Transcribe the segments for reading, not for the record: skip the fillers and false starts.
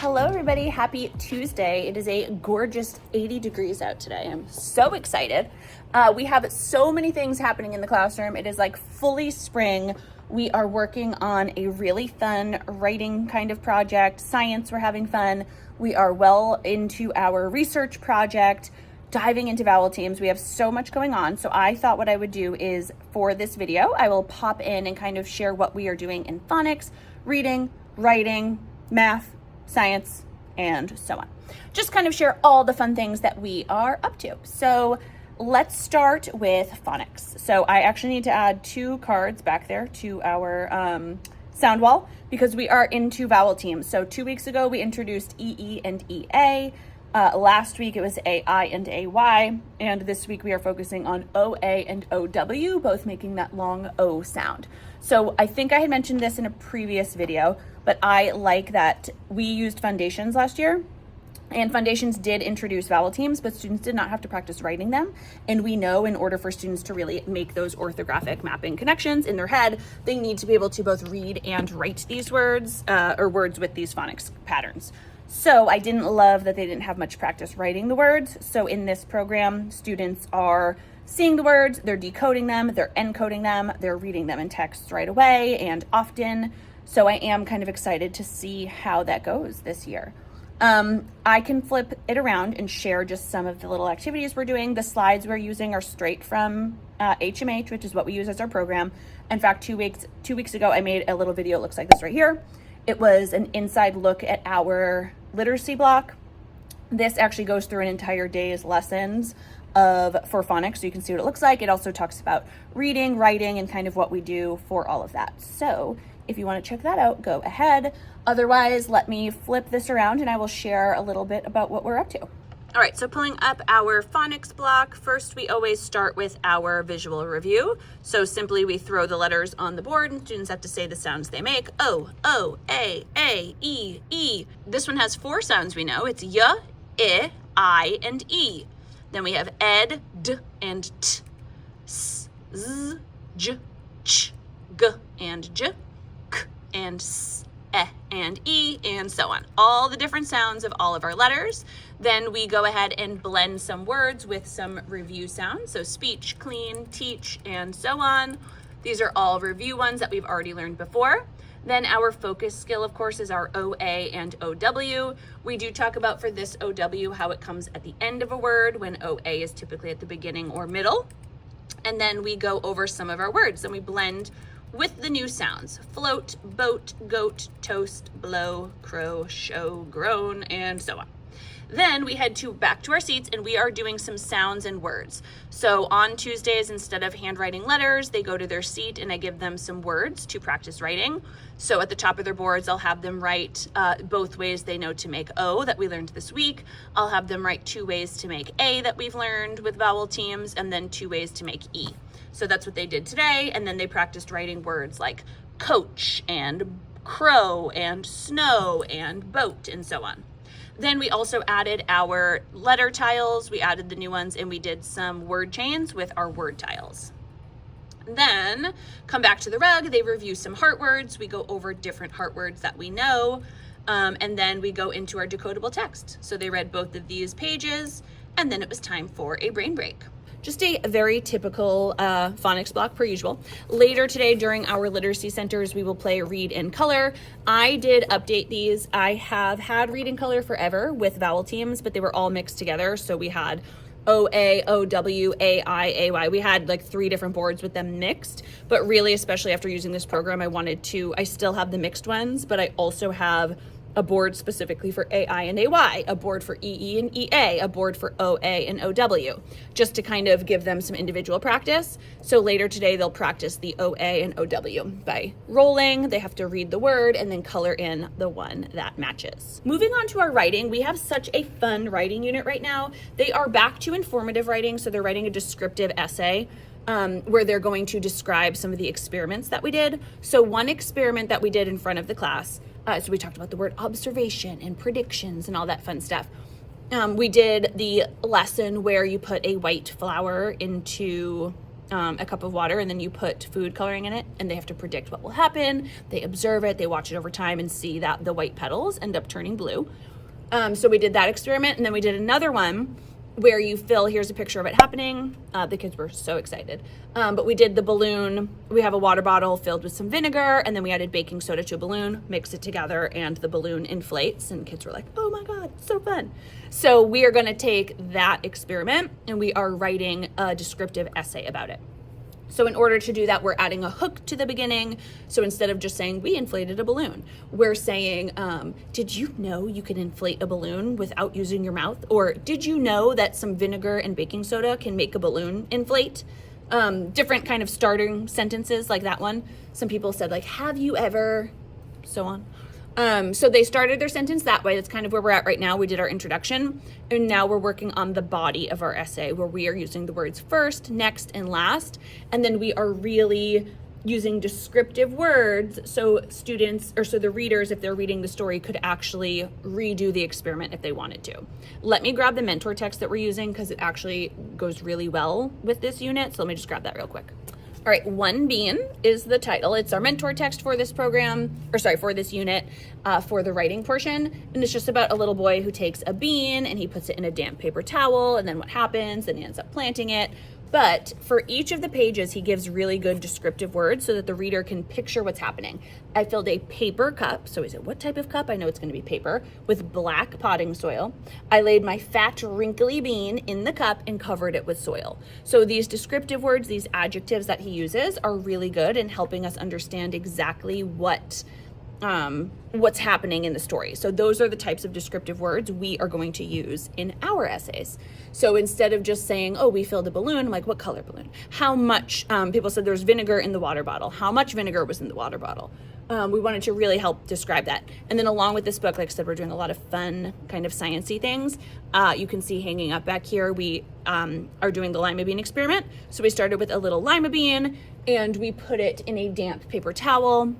Hello everybody, happy Tuesday. It is a gorgeous 80 degrees out today. I'm so excited. We have so many things happening in the classroom. It is like fully spring. We are working on a really fun writing kind of project. Science, we're having fun. We are well into our research project, diving into vowel teams. We have so much going on. So I thought what I would do is for this video, I will pop in and kind of share what we are doing in phonics, reading, writing, math, science, and so on. Just kind of share all the fun things that we are up to. So let's start with phonics. So I actually need to add 2 cards back there to our sound wall because we are into vowel teams. So 2 weeks ago, we introduced EE and EA. Last week it was AI and AY, and this week we are focusing on OA and OW, both making that long O sound. So I think I had mentioned this in a previous video, but I like that we used foundations last year, and foundations did introduce vowel teams, but students did not have to practice writing them. And we know in order for students to really make those orthographic mapping connections in their head, they need to be able to both read and write these words, or words with these phonics patterns. So I didn't love that they didn't have much practice writing the words. So in this program, students are seeing the words, they're decoding them, they're encoding them, they're reading them in texts right away and often. So I am kind of excited to see how that goes this year. I can flip it around and share just some of the little activities we're doing. The slides we're using are straight from HMH, which is what we use as our program. In fact, 2 weeks ago, I made a little video. It looks like this right here. It was an inside look at our literacy block. This actually goes through an entire day's lessons for phonics, so you can see what it looks like. It also talks about reading, writing, and kind of what we do for all of that. So if you want to check that out, go ahead. Otherwise, let me flip this around and I will share a little bit about what we're up to. All right, so pulling up our phonics block, first we always start with our visual review. So simply we throw the letters on the board and students have to say the sounds they make. O, A, E, E. This one has 4 sounds we know. It's Y, I, and E. Then we have ed, d, and t, s, z, j, ch, g, and j, k, and s, and E, and so on. All the different sounds of all of our letters. Then we go ahead and blend some words with some review sounds. So speech, clean, teach, and so on. These are all review ones that we've already learned before. Then our focus skill, of course, is our OA and OW. We do talk about for this OW how it comes at the end of a word when OA is typically at the beginning or middle. And then we go over some of our words and we blend with the new sounds: float, boat, goat, toast, blow, crow, show, groan, and so on. Then we head back to our seats and we are doing some sounds and words. So on Tuesdays, instead of handwriting letters, they go to their seat and I give them some words to practice writing. So at the top of their boards, I'll have them write both ways they know to make O that we learned this week. I'll have them write 2 ways to make A that we've learned with vowel teams, and then 2 ways to make E. So that's what they did today. And then they practiced writing words like coach and crow and snow and boat and so on. Then we also added our letter tiles. We added the new ones and we did some word chains with our word tiles. Then come back to the rug. They review some heart words. We go over different heart words that we know. And then we go into our decodable text. So they read both of these pages and then it was time for a brain break. Just a very typical phonics block per usual. Later today during our literacy centers, we will play read and color. I did update these. I have had read and color forever with vowel teams, but they were all mixed together. So we had OA, OW, AI, AY. We had like 3 different boards with them mixed, but really, especially after using this program, I still have the mixed ones, but I also have a board specifically for AI and AY, a board for EE and EA, a board for OA and OW, just to kind of give them some individual practice. So later today, they'll practice the OA and OW by rolling. They have to read the word and then color in the one that matches. Moving on to our writing, we have such a fun writing unit right now. They are back to informative writing, so they're writing a descriptive essay where they're going to describe some of the experiments that we did. So one experiment that we did in front of the class, so we talked about the word observation and predictions and all that fun stuff. We did the lesson where you put a white flower into a cup of water, and then you put food coloring in it, and they have to predict what will happen. They observe it, they watch it over time and see that the white petals end up turning blue. So we did that experiment, and then we did another one where you fill, here's a picture of it happening. The kids were so excited. But we did the balloon. We have a water bottle filled with some vinegar, and then we added baking soda to a balloon, mix it together, and the balloon inflates, and kids were like, oh my God, so fun. So we are gonna take that experiment, and we are writing a descriptive essay about it. So in order to do that, we're adding a hook to the beginning. So instead of just saying, we inflated a balloon, we're saying, did you know you can inflate a balloon without using your mouth? Or did you know that some vinegar and baking soda can make a balloon inflate? Different kind of starting sentences like that one. Some people said like, have you ever, so on. So they started their sentence that way. That's kind of where we're at right now. We did our introduction, and now we're working on the body of our essay, where we are using the words first, next, and last. And then we are really using descriptive words so students, or so the readers, if they're reading the story, could actually redo the experiment if they wanted to. Let me grab the mentor text that we're using because it actually goes really well with this unit. So let me just grab that real quick. All right, One Bean is the title. It's our mentor text for this program, or sorry, for this unit, for the writing portion. And it's just about a little boy who takes a bean and he puts it in a damp paper towel, and then what happens, and he ends up planting it. But for each of the pages, he gives really good descriptive words so that the reader can picture what's happening. I filled a paper cup. So is it what type of cup? I know it's going to be paper, with black potting soil. I laid my fat, wrinkly bean in the cup and covered it with soil. So these descriptive words, these adjectives that he uses, are really good in helping us understand exactly what's happening in the story. So those are the types of descriptive words we are going to use in our essays. So instead of just saying, oh, we filled a balloon, I'm like, what color balloon? How much, people said there's vinegar in the water bottle. How much vinegar was in the water bottle? We wanted to really help describe that. And then along with this book, like I said, we're doing a lot of fun kind of science-y things. You can see hanging up back here, we are doing the lima bean experiment. So we started with a little lima bean, and we put it in a damp paper towel.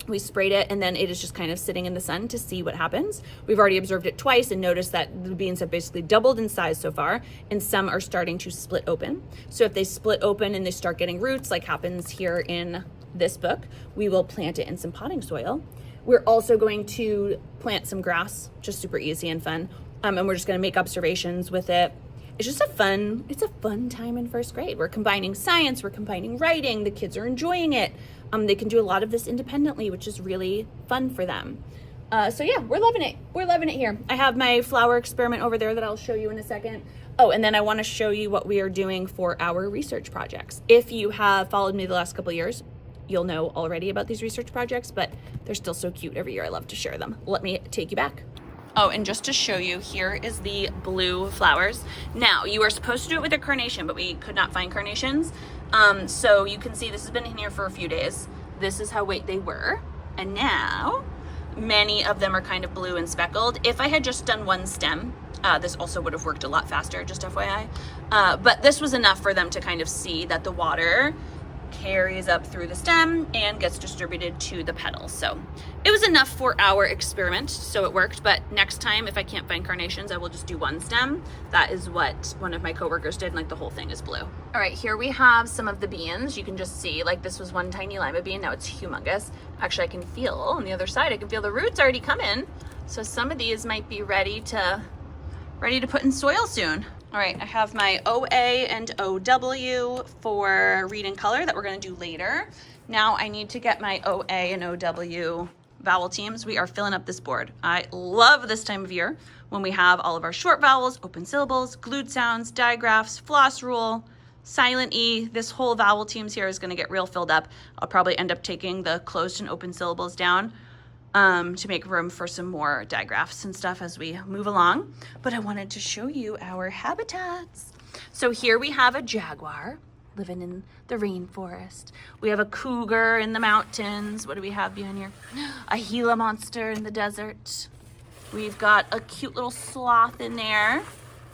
We sprayed it, and then it is just kind of sitting in the sun to see what happens. We've already observed it twice and noticed that the beans have basically doubled in size so far, and some are starting to split open. So if they split open and they start getting roots, like happens here in this book, we will plant it in some potting soil. We're also going to plant some grass, just super easy and fun. And we're just gonna make observations with it. It's just a fun time in first grade. We're combining science, we're combining writing, the kids are enjoying it. They can do a lot of this independently, which is really fun for them. So yeah, we're loving it. We're loving it here. I have my flower experiment over there that I'll show you in a second. Oh, and then I want to show you what we are doing for our research projects. If you have followed me the last couple of years, you'll know already about these research projects, but they're still so cute every year. I love to share them. Let me take you back. Oh, and just to show you, here is the blue flowers. Now, you are supposed to do it with a carnation, but we could not find carnations. So you can see this has been in here for a few days. This is how white they were. And now, many of them are kind of blue and speckled. If I had just done one stem, this also would have worked a lot faster, just FYI. But this was enough for them to kind of see that the water carries up through the stem and gets distributed to the petals. So it was enough for our experiment, so it worked. But next time, if I can't find carnations, I will just do one stem. That is what one of my coworkers did, and like the whole thing is blue. All right, here we have some of the beans. You can just see, like, this was one tiny lima bean, now it's humongous. Actually, I can feel on the other side, I can feel the roots already coming. So some of these might be ready to put in soil soon. All right, I have my OA and OW for read and color that we're gonna do later. Now I need to get my OA and OW vowel teams. We are filling up this board. I love this time of year when we have all of our short vowels, open syllables, glued sounds, digraphs, floss rule, silent E. This whole vowel teams here is gonna get real filled up. I'll probably end up taking the closed and open syllables down to make room for some more digraphs and stuff as we move along. But I wanted to show you our habitats. So here we have a jaguar living in the rainforest. We have a cougar in the mountains. What do we have behind here? A Gila monster in the desert. We've got a cute little sloth in there.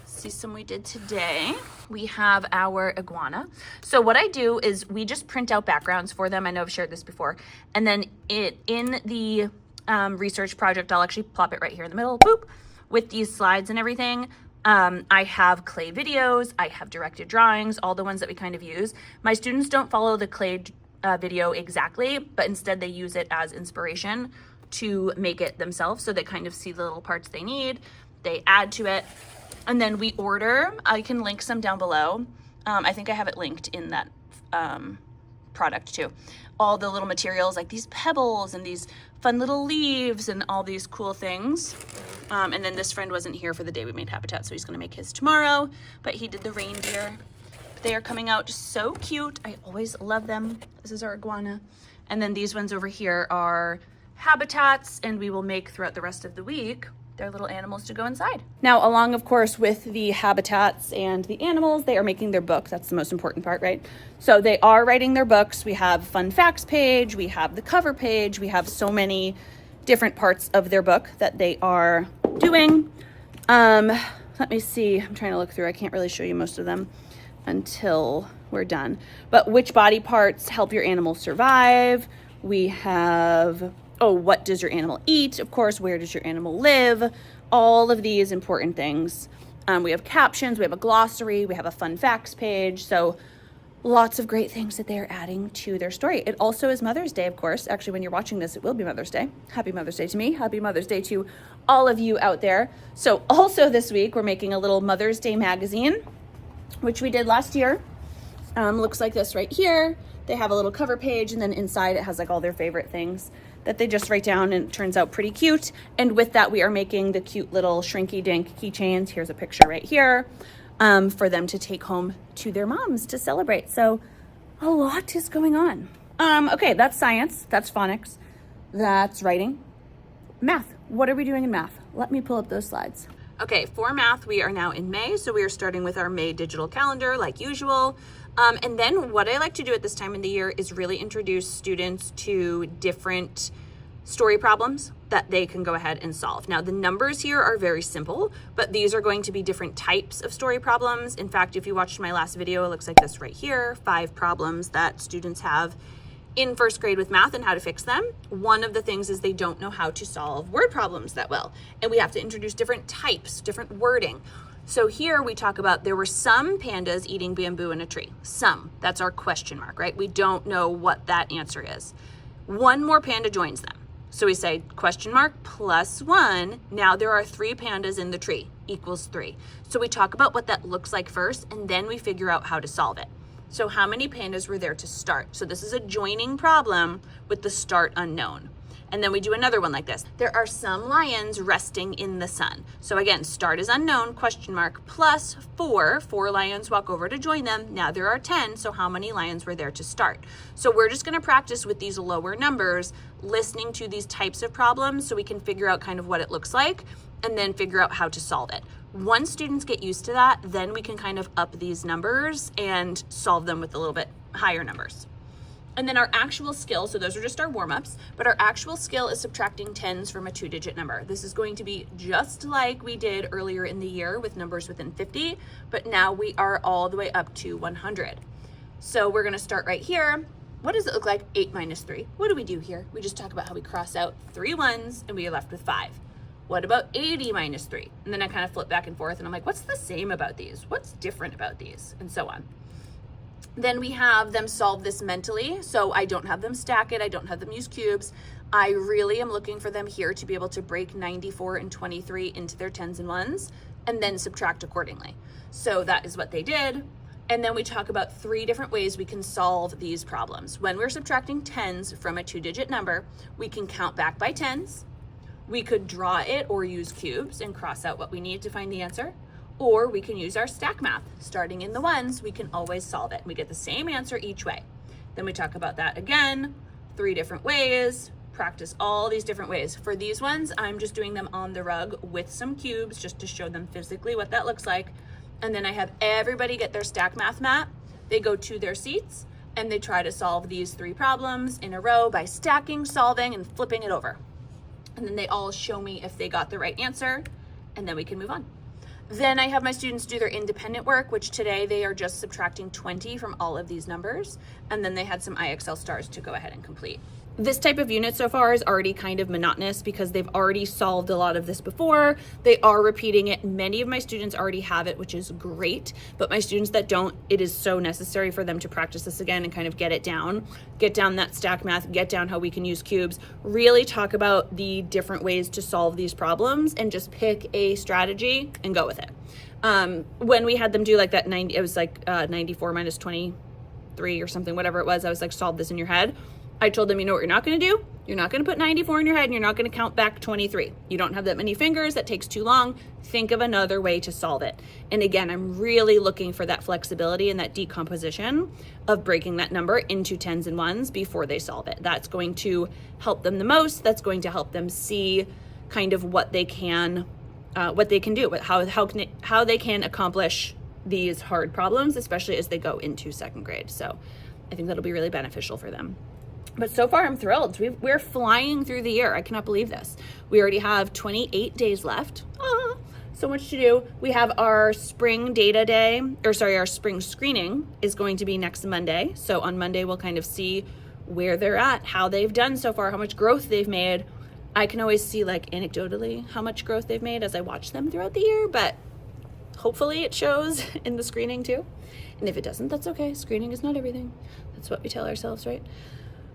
See some we did today. We have our iguana. So what I do is we just print out backgrounds for them. I know I've shared this before. And then in the research project, I'll actually plop it right here in the middle, boop, with these slides and everything. I have clay videos, I have directed drawings, all the ones that we kind of use. My students don't follow the clay video exactly, but instead they use it as inspiration to make it themselves. So they kind of see the little parts they need, they add to it, and then we order. I can link some down below. I think I have it linked in that product too. All the little materials like these pebbles and these fun little leaves and all these cool things. And then this friend wasn't here for the day we made habitat, so he's gonna make his tomorrow, but he did the reindeer. They are coming out so cute. I always love them. This is our iguana. And then these ones over here are habitats, and we will make throughout the rest of the week their little animals to go inside. Now, along, of course, with the habitats and the animals, they are making their book. That's the most important part, right? So they are writing their books. We have fun facts page, we have the cover page, we have so many different parts of their book that they are doing. Let me see, I'm trying to look through. I can't really show you most of them until we're done. But which body parts help your animal survive? We have, oh, what does your animal eat? Of course, where does your animal live? All of these important things. We have captions, we have a glossary, we have a fun facts page. So lots of great things that they're adding to their story. It also is Mother's Day, of course. Actually, when you're watching this, it will be Mother's Day. Happy Mother's Day to me. Happy Mother's Day to all of you out there. So also this week, we're making a little Mother's Day magazine, which we did last year. Looks like this right here. They have a little cover page, and then inside it has like all their favorite things that they just write down, and it turns out pretty cute. And with that, we are making the cute little shrinky dink keychains. Here's a picture right here for them to take home to their moms to celebrate. So a lot is going on. Okay, that's science, that's phonics, that's writing. Math, what are we doing in math? Let me pull up those slides. Okay, for math, we are now in May, so we are starting with our May digital calendar like usual. And then what I like to do at this time in the year is really introduce students to different story problems that they can go ahead and solve. Now, the numbers here are very simple, but these are going to be different types of story problems. In fact, if you watched my last video, it looks like this right here, 5 problems that students have in first grade with math and how to fix them. One of the things is they don't know how to solve word problems that well, and we have to introduce different types, different wording. So here we talk about there were some pandas eating bamboo in a tree. Some, that's our question mark, right? We don't know what that answer is. One more panda joins them. So we say question mark plus 1. Now there are 3 pandas in the tree equals 3. So we talk about what that looks like first, and then we figure out how to solve it. So how many pandas were there to start? So this is a joining problem with the start unknown. And then we do another one like this. There are some lions resting in the sun. So again, start is unknown, question mark, plus 4. 4 lions walk over to join them. Now there are 10, so how many lions were there to start? So we're just gonna practice with these lower numbers, listening to these types of problems so we can figure out kind of what it looks like and then figure out how to solve it. Once students get used to that, then we can kind of up these numbers and solve them with a little bit higher numbers. And then our actual skill, so those are just our warm-ups, but our actual skill is subtracting 10s from a 2-digit number. This is going to be just like we did earlier in the year with numbers within 50, but now we are all the way up to 100. So we're gonna start right here. What does it look like? 8 minus 3. What do we do here? We just talk about how we cross out 3 ones and we are left with 5. What about 80 minus 3? And then I kind of flip back and forth and I'm like, what's the same about these? What's different about these? And so on. Then we have them solve this mentally. So I don't have them stack it. I don't have them use cubes. I really am looking for them here to be able to break 94 and 23 into their 10s and 1s and then subtract accordingly. So that is what they did. And then we talk about 3 different ways we can solve these problems. When we're subtracting 10s from a 2-digit number, we can count back by 10s. We could draw it or use cubes and cross out what we need to find the answer. Or we can use our stack math. Starting in the 1s, we can always solve it. We get the same answer each way. Then we talk about that again, 3 different ways, practice all these different ways. For these ones, I'm just doing them on the rug with some cubes just to show them physically what that looks like. And then I have everybody get their stack math mat. They go to their seats and they try to solve these 3 problems in a row by stacking, solving, and flipping it over. And then they all show me if they got the right answer, and then we can move on. Then I have my students do their independent work, which today they are just subtracting 20 from all of these numbers. And then they had some IXL stars to go ahead and complete. This type of unit so far is already kind of monotonous because they've already solved a lot of this before. They are repeating it. Many of my students already have it, which is great. But my students that don't, it is so necessary for them to practice this again and kind of get down that stack math, get down how we can use cubes, really talk about the different ways to solve these problems and just pick a strategy and go with it. When we had them do like that 90, it was like 94 minus 23 or something, whatever it was. I was like, solve this in your head. I told them, you know what you're not going to do? You're not going to put 94 in your head and you're not going to count back 23. You don't have that many fingers. That takes too long. Think of another way to solve it. And again, I'm really looking for that flexibility and that decomposition of breaking that number into tens and ones before they solve it. That's going to help them the most. That's going to help them see kind of what they can do, how they can accomplish these hard problems, especially as they go into second grade. So I think that'll be really beneficial for them. But so far, I'm thrilled. We're flying through the year. I cannot believe this. We already have 28 days left. So much to do. We have our spring data day, our spring screening is going to be next Monday. So on Monday, we'll kind of see where they're at, how they've done so far, how much growth they've made. I can always see like anecdotally how much growth they've made as I watch them throughout the year, but hopefully it shows in the screening too. And if it doesn't, that's okay. Screening is not everything. That's what we tell ourselves, right?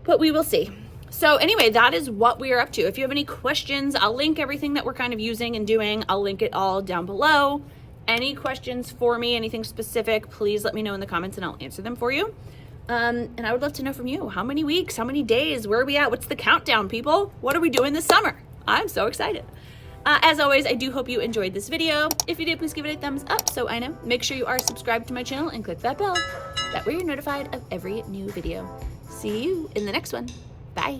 But we will see. So anyway, that is what we are up to. If you have any questions, I'll link everything that we're kind of using and doing. I'll link it all down below. Any questions for me, anything specific, please let me know in the comments and I'll answer them for you. And I would love to know from you, how many weeks, how many days, where are we at? What's the countdown, people? What are we doing this summer? I'm so excited. As always, I do hope you enjoyed this video. If you did, please give it a thumbs up so I know. Make sure you are subscribed to my channel and click that bell. That way you're notified of every new video. See you in the next one. Bye.